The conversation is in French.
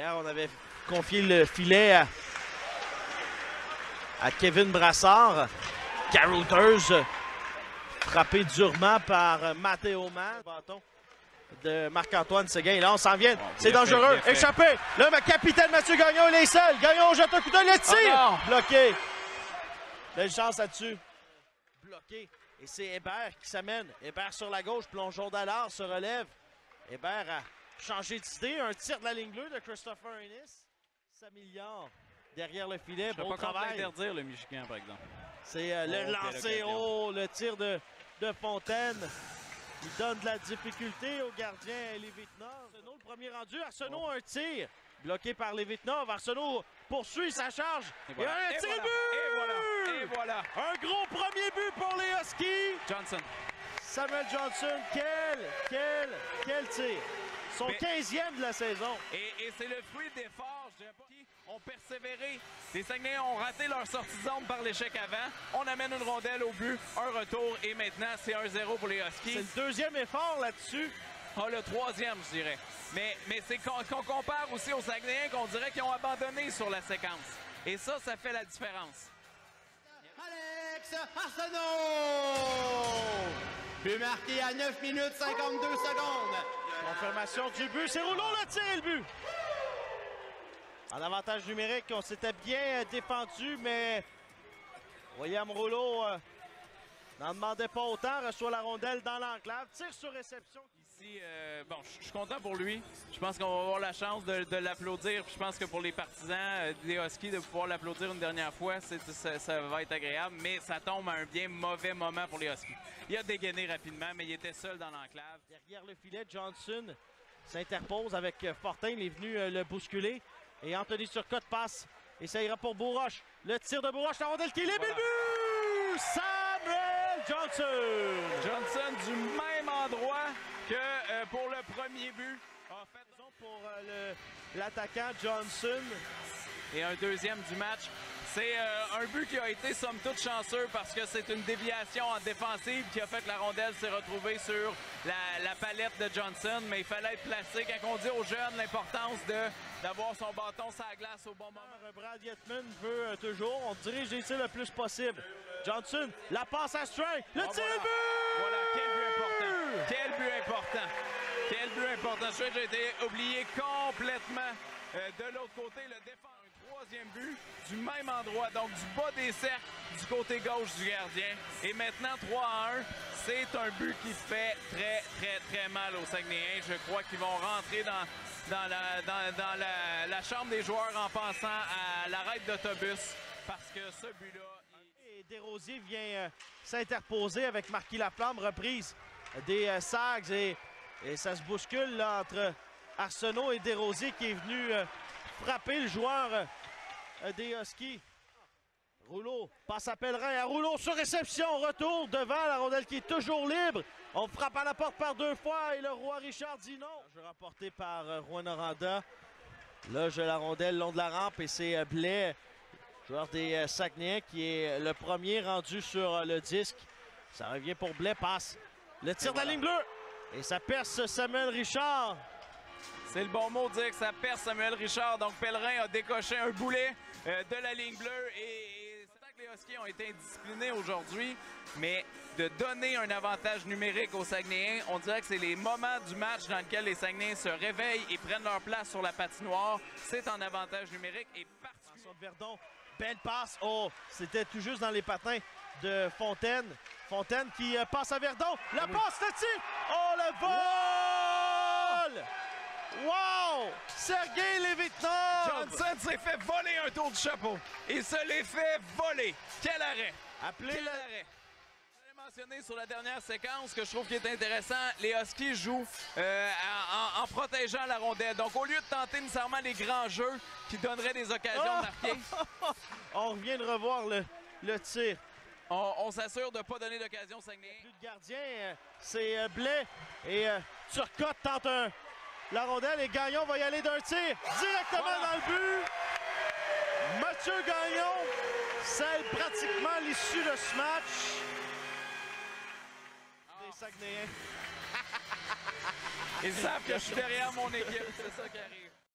Hier, on avait confié le filet à Kevin Brassard. Carouters frappé durement par Matteo Mann. Bâton de Marc-Antoine Séguin. Là, on s'en vient. C'est dangereux. Échappé. Là, le capitaine Mathieu Gagnon, il est seul. Gagnon jette un coup d'œil. Le tir. Bloqué. Belle chance là-dessus. Bloqué. Et c'est Hébert qui s'amène. Hébert sur la gauche. Plongeon d'Allard se relève. Hébert a changé d'idée. Un tir de la ligne bleue de Christopher Ennis. S'améliore derrière le filet. Je ne peux pas interdire le Michigan, par exemple. C'est le lancer haut, le tir de Fontaine. Il donne de la difficulté au gardien Lévitnov. Arsenault, le premier rendu. Arsenault, un tir. Bloqué par Lévitnov. Arsenault poursuit sa charge. Et, voilà. Un tir but! Et voilà. Un gros premier but pour les Huskies. Johnson. Samuel Johnson. Quel tir. Son 15e de la saison. Et c'est le fruit d'efforts, je dirais pas. Ont persévéré. Les Saguenayens ont raté leur sortie de zone par l'échec avant. On amène une rondelle au but, un retour et maintenant c'est 1-0 pour les Huskies. C'est le deuxième effort là-dessus. Ah, le troisième, je dirais. Mais c'est qu'on compare aussi aux Saguenayens qu'on dirait qu'ils ont abandonné sur la séquence. Et ça fait la différence. Alex Arsenault! But marqué à 9 minutes 52 secondes. Confirmation du but. C'est Rouleau le tir et le but. En avantage numérique, on s'était bien défendu, mais William Rouleau n'en demandait pas autant. Reçoit la rondelle dans l'enclave. Tire sur réception. Ici, bon, je suis content pour lui. Je pense qu'on va avoir la chance de l'applaudir. Je pense que pour les partisans des Huskies, de pouvoir l'applaudir une dernière fois, ça va être agréable. Mais ça tombe à un bien mauvais moment pour les Huskies. Il a dégainé rapidement, mais il était seul dans l'enclave. Derrière le filet, Johnson s'interpose avec Fortin. Il est venu le bousculer. Et Anthony Turcotte passe. Et ça ira pour Bourroche. Le tir de Bourroche, la rondelle qui est libre. But! Samuel Johnson! Johnson du même endroit que pour le premier but. En fait, pour l'attaquant Johnson. Et un deuxième du match. C'est un but qui a été somme toute chanceux parce que c'est une déviation en défensive qui a fait que la rondelle s'est retrouvée sur la palette de Johnson. Mais il fallait être placé. Quand on dit aux jeunes l'importance d'avoir son bâton sur la glace au bon moment. Brad Yetman veut toujours. On dirige les tirs le plus possible. Johnson, la passe à String. Le tir voilà. but! Voilà, quel but important. Quel but important. Quel but important. Je sais que j'ai été oublié complètement. De l'autre côté, le défenseur. Troisième but du même endroit, donc du bas des cercles du côté gauche du gardien. Et maintenant 3-1, c'est un but qui fait très mal aux Saguenayens. Je crois qu'ils vont rentrer dans la chambre des joueurs en pensant à l'arrêt d'autobus parce que ce but-là... Et Desrosiers vient s'interposer avec Marquis Laflamme, reprise des Sags et ça se bouscule là, entre Arsenault et Desrosiers qui est venu frapper le joueur des Huskies. Rouleau passe à Pellerin. À Rouleau sur réception. Retour devant la rondelle qui est toujours libre. On frappe à la porte par deux fois et le roi Richard dit non. Jeu rapporté par Rouen Noranda. Là, j'ai la rondelle le long de la rampe et c'est Blais, joueur des Saguenayens, qui est le premier rendu sur le disque. Ça revient pour Blais. Passe le tir de la ligne bleue. Et ça perce Samuel Richard. C'est le bon mot de dire que ça perce Samuel Richard. Donc Pellerin a décoché un boulet de la ligne bleue. Et c'est vrai que les Huskies ont été indisciplinés aujourd'hui. Mais de donner un avantage numérique aux Saguenayens, on dirait que c'est les moments du match dans lesquels les Saguenayens se réveillent et prennent leur place sur la patinoire. C'est en avantage numérique et particulièrement. Verdon, belle passe. Oh, c'était tout juste dans les patins de Fontaine. Fontaine qui passe à Verdon. La passe, le tir. Oh, le vol! Wow! Sergei Lévitnov! Johnson s'est fait voler un tour du chapeau. Il se l'est fait voler. Quel arrêt! Appelez l'arrêt. Je l'ai mentionné sur la dernière séquence que je trouve qui est intéressant. Les Huskies jouent en protégeant la rondelle. Donc, au lieu de tenter nécessairement les grands jeux qui donneraient des occasions de marquer. On revient de revoir le tir. On s'assure de ne pas donner d'occasion aux Saguenayens. Plus de gardien, c'est Blais. Et Turcotte tente la rondelle et Gagnon va y aller d'un tir directement dans le but. Mathieu Gagnon scelle pratiquement l'issue de ce match. Des Saguenayens. Ils savent que je suis derrière mon équipe, c'est ça qui arrive.